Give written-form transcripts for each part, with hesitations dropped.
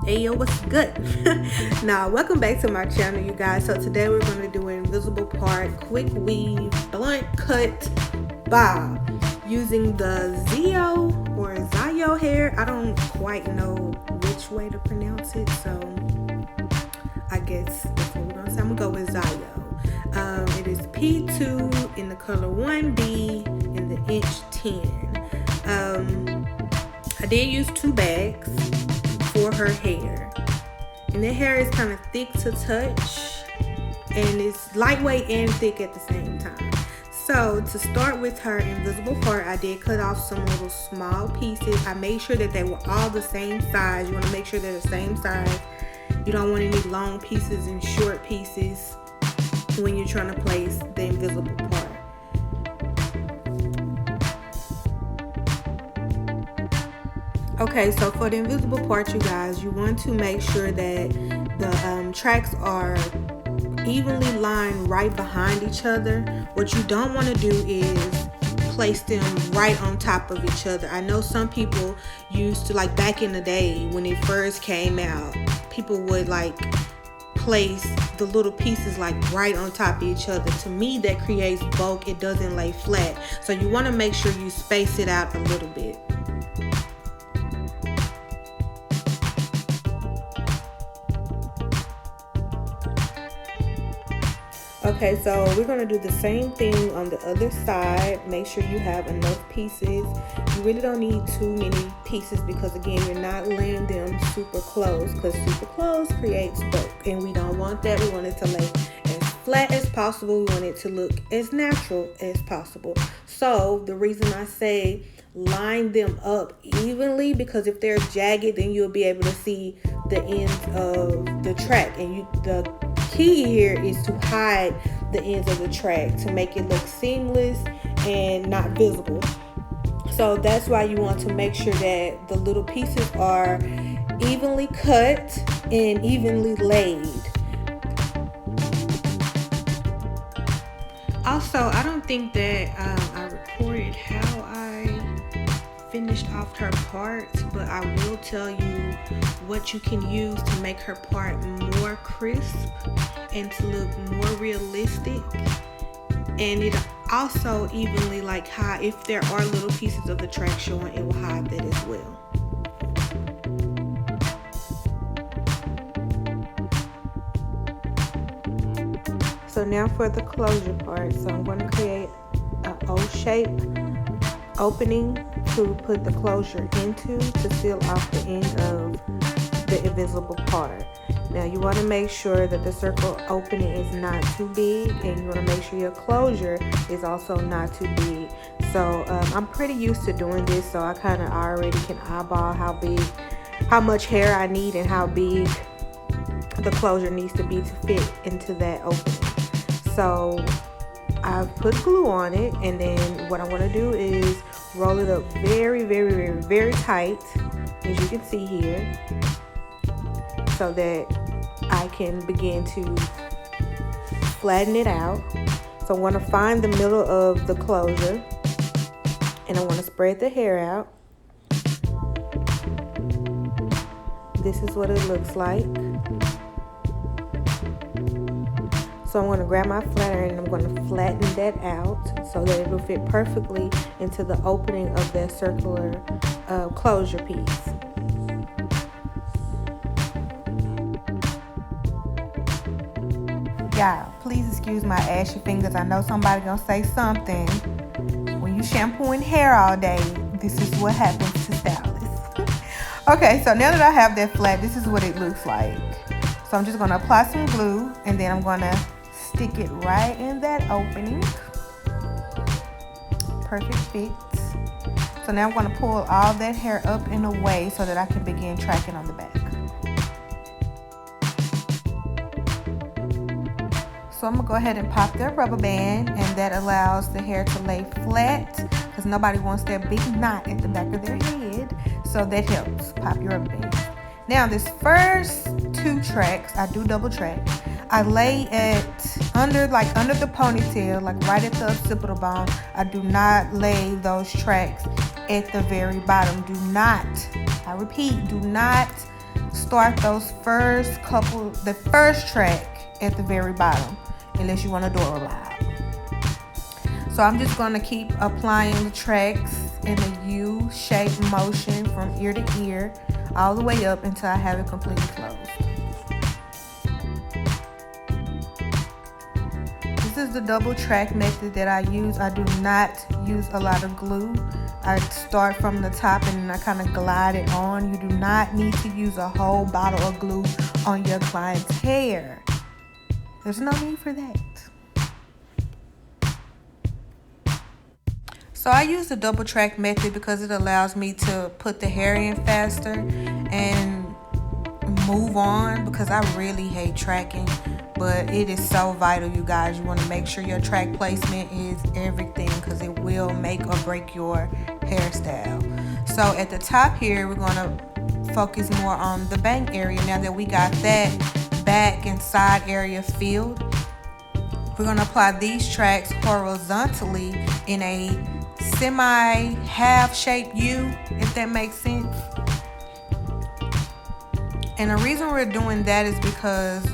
Ayo, what's good? Now, welcome back to my channel, you guys. So today we're going to do an invisible part quick weave blunt cut bob using the Zio hair. I don't quite know which way to pronounce it, so I guess that's what we're going to say. I'm going to go with Zio. It is P2 in the color 1B in the inch 10. I did use 2 bags for her hair, and the hair is kind of thick to touch, and it's lightweight and thick at the same time. So to start with her invisible part, I did cut off some little small pieces. I made sure that they were all the same size. You want to make sure they're the same size. You don't want any long pieces and short pieces when you're trying to place the invisible part. Okay, so for the invisible part, you guys, you want to make sure that the tracks are evenly lined right behind each other. What you don't want to do is place them right on top of each other. I know some people used to, like back in the day when it first came out, people would like place the little pieces like right on top of each other. To me, that creates bulk. It doesn't lay flat. So you want to make sure you space it out a little bit. Okay, so we're going to do the same thing on the other side. Make sure you have enough pieces. You really don't need too many pieces because, again, you're not laying them super close, because super close creates bulk, and we don't want that. We want it to lay as flat as possible. We want it to look as natural as possible. So the reason I say line them up evenly, because if they're jagged, then you'll be able to see the ends of the track, and the key here is to hide the ends of the track to make it look seamless and not visible. So that's why you want to make sure that the little pieces are evenly cut and evenly laid. Also, I don't think that I recorded how I finished off her part, but I will tell you what you can use to make her part more crisp and to look more realistic. And it also evenly like hide, if there are little pieces of the track showing, it will hide that as well. So now for the closure part. So I'm going to create an O-shape opening to put the closure into to seal off the end of the invisible part. Now you want to make sure that the circle opening is not too big, and you want to make sure your closure is also not too big. So I'm pretty used to doing this, so I kind of already can eyeball how much hair I need and how big the closure needs to be to fit into that opening. So I've put glue on it, and then what I want to do is roll it up very, very, very, very tight, as you can see here, so that I can begin to flatten it out. So I want to find the middle of the closure, and I want to spread the hair out. This is what it looks like. So I'm going to grab my flatter and I'm going to flatten that out so that it will fit perfectly into the opening of that circular closure piece. Y'all, please excuse my ashy fingers. I know somebody gonna say something. When you shampooing hair all day, this is what happens to stylists. Okay, so now that I have that flat, this is what it looks like. So I'm just gonna apply some glue, and then I'm gonna stick it right in that opening. Perfect fit. So now I'm going to pull all that hair up and away so that I can begin tracking on the back. So I'm going to go ahead and pop that rubber band, and that allows the hair to lay flat, because nobody wants that big knot at the back of their head. So that helps. Pop your rubber band. Now this first 2 tracks, I do double track. I lay it under the ponytail, like right at the occipital bone. I do not lay those tracks at the very bottom. Do not, I repeat, do not start those the first track at the very bottom, unless you want to do it loud. So I'm just going to keep applying the tracks in a U-shaped motion from ear to ear, all the way up until I have it completely closed. This is the double track method that I use. I do not use a lot of glue. I start from the top and then I kind of glide it on. You do not need to use a whole bottle of glue on your client's hair. There's no need for that. So I use the double track method because it allows me to put the hair in faster and move on, because I really hate tracking, but it is so vital, you guys. You want to make sure your track placement is everything, because it will make or break your hairstyle. So at the top here, we're going to focus more on the bang area. Now that we got that back and side area filled, we're going to apply these tracks horizontally in a semi half shaped U, if that makes sense. And the reason we're doing that is because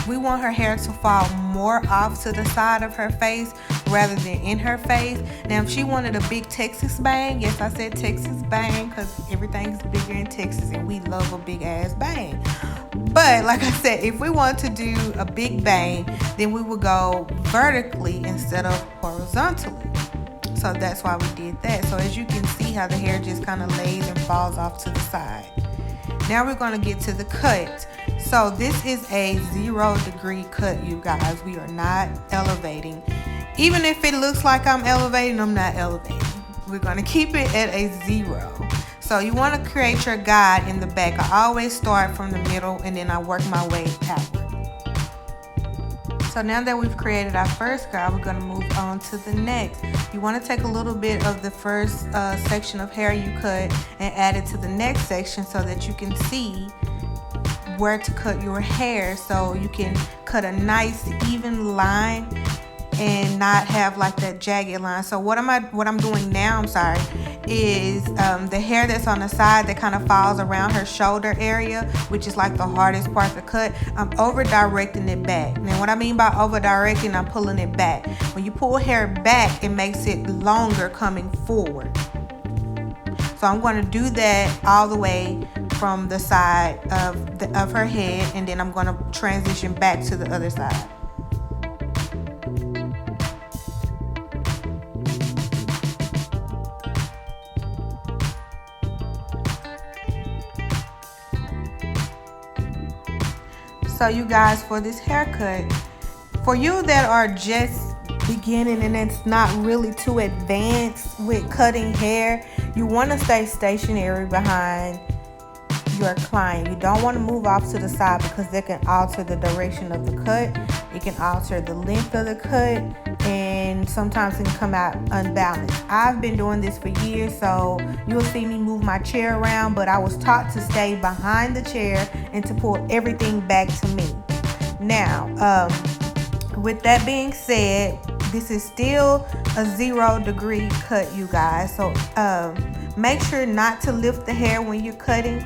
we want her hair to fall more off to the side of her face rather than in her face. Now, if she wanted a big Texas bang, yes, I said Texas bang because everything's bigger in Texas and we love a big ass bang. But like I said, if we want to do a big bang, then we would go vertically instead of horizontally. So that's why we did that. So as you can see how the hair just kind of lays and falls off to the side. Now we're going to get to the cut. So this is a 0-degree cut, you guys. We are not elevating. Even if it looks like I'm elevating, I'm not elevating. We're going to keep it at a 0. So you want to create your guide in the back. I always start from the middle and then I work my way outward. So now that we've created our first guide, we're going to move on to the next. You want to take a little bit of the first section of hair you cut and add it to the next section so that you can see where to cut your hair, so you can cut a nice even line and not have like that jagged line. So what I'm doing now, is the hair that's on the side that kind of falls around her shoulder area, which is like the hardest part to cut. I'm over directing it back. Now what I mean by over directing, I'm pulling it back. When you pull hair back, it makes it longer coming forward. So I'm going to do that all the way from the side of her head, and then I'm going to transition back to the other side. So you guys, for this haircut, for you that are just beginning and it's not really too advanced with cutting hair, you want to stay stationary behind your client. You don't want to move off to the side because that can alter the direction of the cut. It can alter the length of the cut, and sometimes it can come out unbalanced. I've been doing this for years, so you'll see me move my chair around, but I was taught to stay behind the chair and to pull everything back to me. Now, with that being said, this is still a 0-degree cut, you guys. So make sure not to lift the hair when you're cutting.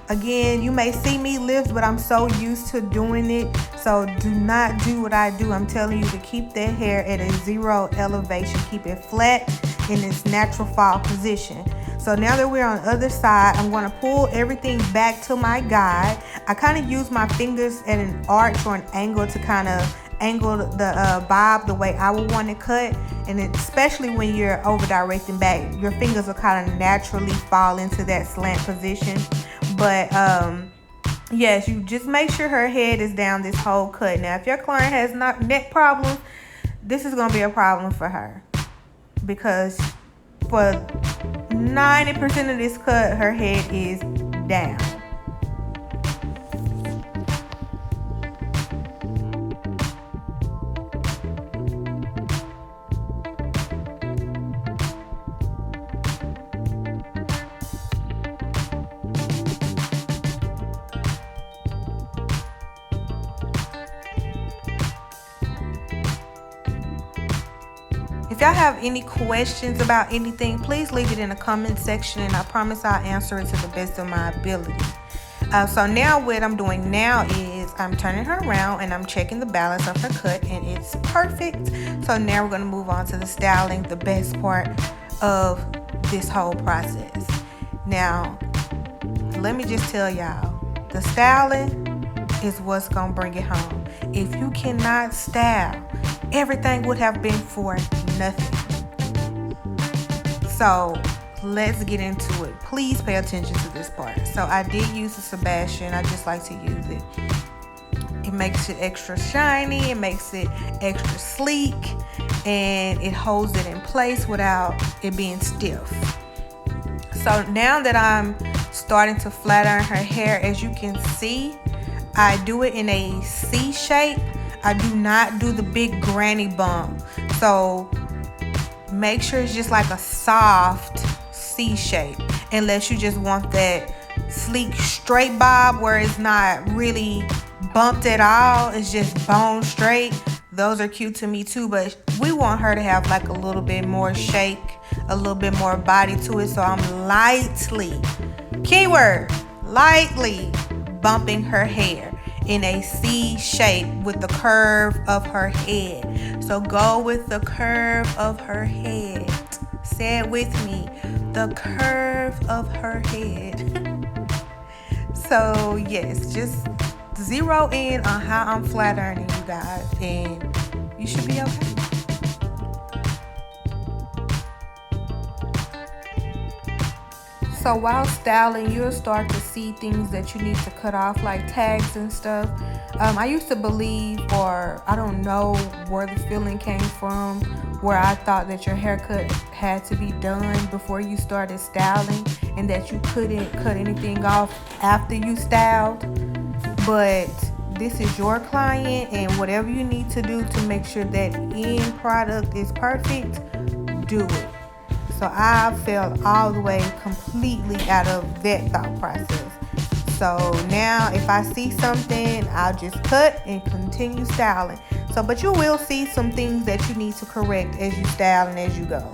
Again, you may see me lift, but I'm so used to doing it. So do not do what I do. I'm telling you to keep that hair at a 0 elevation. Keep it flat in its natural fall position. So now that we're on the other side, I'm going to pull everything back to my guide. I kind of use my fingers at an arch or an angle to kind of angle the bob the way I would want it cut. And especially when you're over directing back, your fingers will kind of naturally fall into that slant position. But yes, you just make sure her head is down this whole cut. Now if your client has neck problems, this is going to be a problem for her, because for 90% of this cut, her head is down. If y'all have any questions about anything, please leave it in the comment section, and I promise I'll answer it to the best of my ability. So now what I'm doing now is I'm turning her around and I'm checking the balance of her cut, and it's perfect. So now we're going to move on to the styling, the best part of this whole process. Now, let me just tell y'all, the styling is what's going to bring it home. If you cannot style, everything would have been for nothing. So let's get into it. Please pay attention to this part. So I did use the Sebastian. I just like to use it. It makes it extra shiny. It makes it extra sleek. And it holds it in place without it being stiff. So now that I'm starting to flat iron her hair, as you can see, I do it in a C shape. I do not do the big granny bump. So make sure it's just like a soft C shape, unless you just want that sleek straight bob where it's not really bumped at all. It's just bone straight. Those are cute to me too, but we want her to have like a little bit more shake, a little bit more body to it. So I'm lightly, keyword, lightly bumping her hair in a C shape with the curve of her head. So go with the curve of her head. Say it with me, the curve of her head. So yes, just zero in on how I'm flat ironing, you guys, and you should be okay. So while styling, you'll start to see things that you need to cut off, like tags and stuff. I used to believe, or I don't know where the feeling came from, where I thought that your haircut had to be done before you started styling and that you couldn't cut anything off after you styled. But this is your client, and whatever you need to do to make sure that end product is perfect, do it. So I fell all the way completely out of that thought process. So now if I see something, I'll just cut and continue styling. So, but you will see some things that you need to correct as you style and as you go.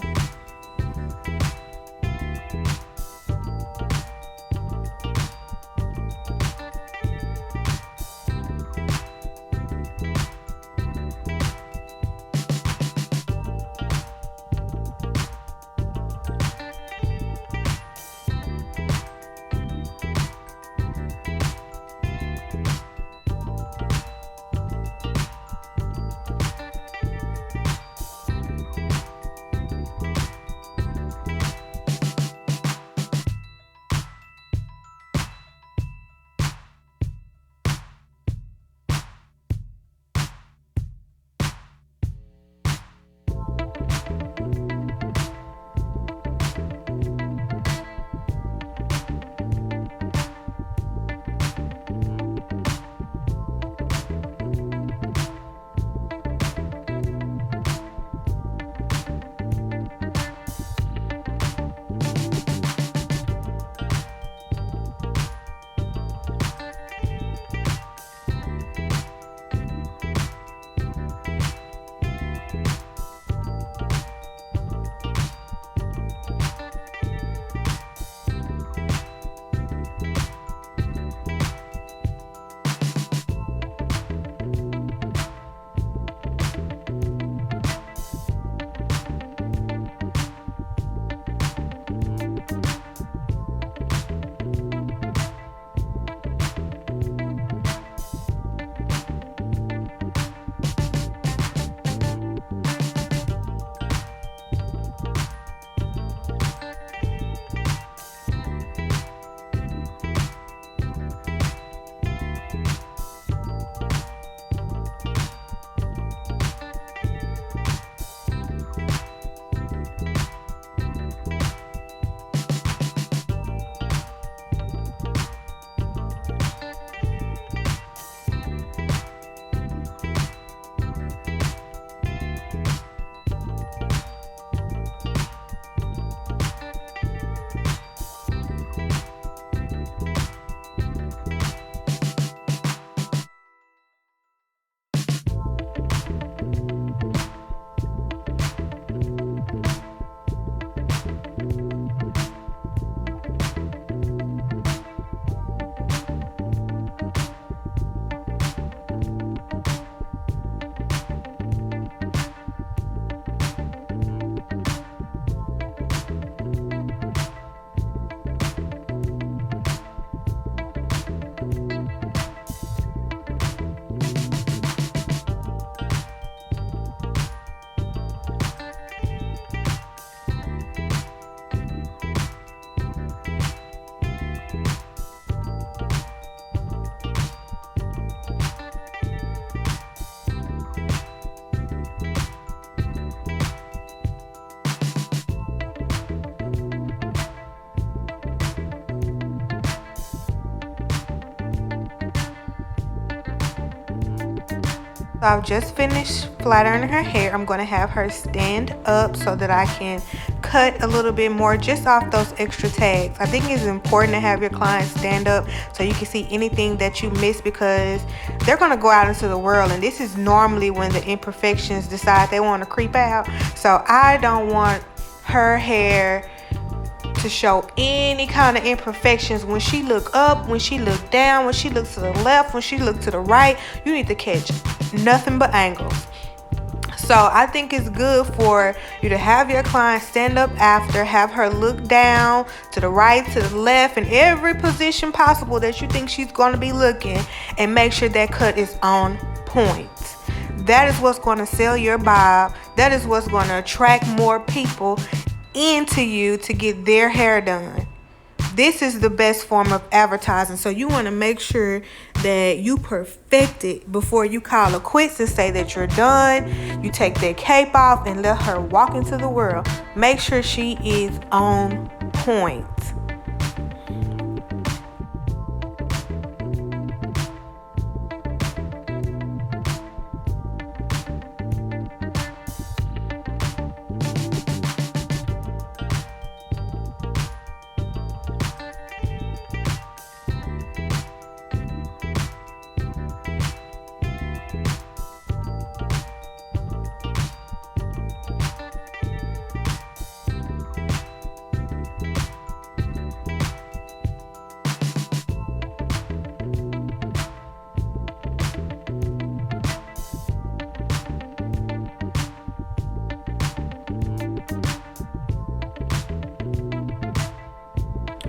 So I've just finished flat ironing her hair. I'm going to have her stand up so that I can cut a little bit more just off those extra tags. I think it's important to have your clients stand up so you can see anything that you miss, because they're going to go out into the world, and this is normally when the imperfections decide they want to creep out. So I don't want her hair to show any kind of imperfections. When she look up, when she look down, when she looks to the left, when she look to the right, you need to catch nothing but angles. So I think it's good for you to have your client stand up after, have her look down to the right, to the left, in every position possible that you think she's going to be looking, and make sure that cut is on point. That is what's going to sell your bob. That is what's going to attract more people into you to get their hair done. This is the best form of advertising. So you want to make sure that you perfect it before you call her quits and say that you're done. You take that cape off and let her walk into the world. Make sure she is on point.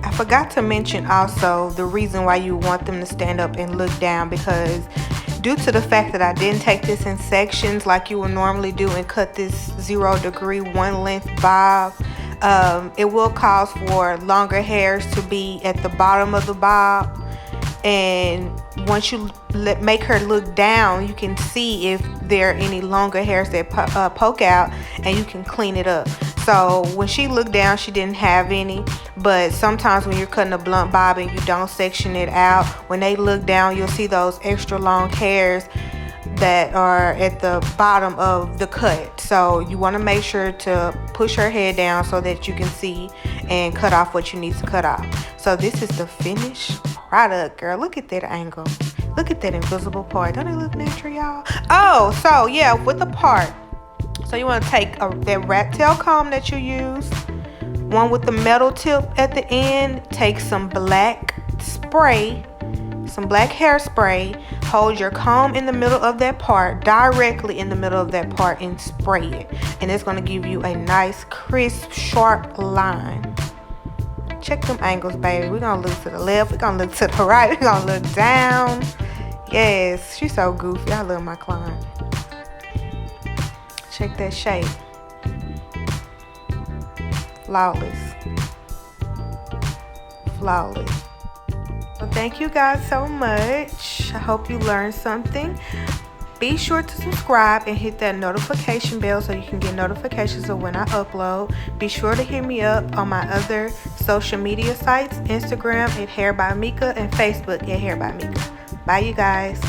I forgot to mention also the reason why you want them to stand up and look down, because due to the fact that I didn't take this in sections like you would normally do and cut this 0 degree one length bob, it will cause for longer hairs to be at the bottom of the bob. And once you make her look down, you can see if there are any longer hairs that poke out, and you can clean it up. So when she looked down, she didn't have any. But sometimes when you're cutting a blunt bob and you don't section it out, when they look down, you'll see those extra long hairs that are at the bottom of the cut. So you want to make sure to push her head down so that you can see and cut off what you need to cut off. So this is the finished product, girl. Look at that angle. Look at that invisible part. Don't it look natural, y'all? Oh, so yeah, with the part. So you want to take that rat tail comb that you use, one with the metal tip at the end. Take some black spray, some black hairspray. Hold your comb in the middle of that part, directly in the middle of that part, and spray it. And it's going to give you a nice, crisp, sharp line. Check them angles, baby. We're going to look to the left. We're going to look to the right. We're going to look down. Yes, she's so goofy. I love my client. Check that shape. Flawless. Flawless. Well, thank you guys so much. I hope you learned something. Be sure to subscribe and hit that notification bell so you can get notifications of when I upload. Be sure to hit me up on my other social media sites, Instagram at Hair by Mika and Facebook at Hair by Mika. Bye, you guys.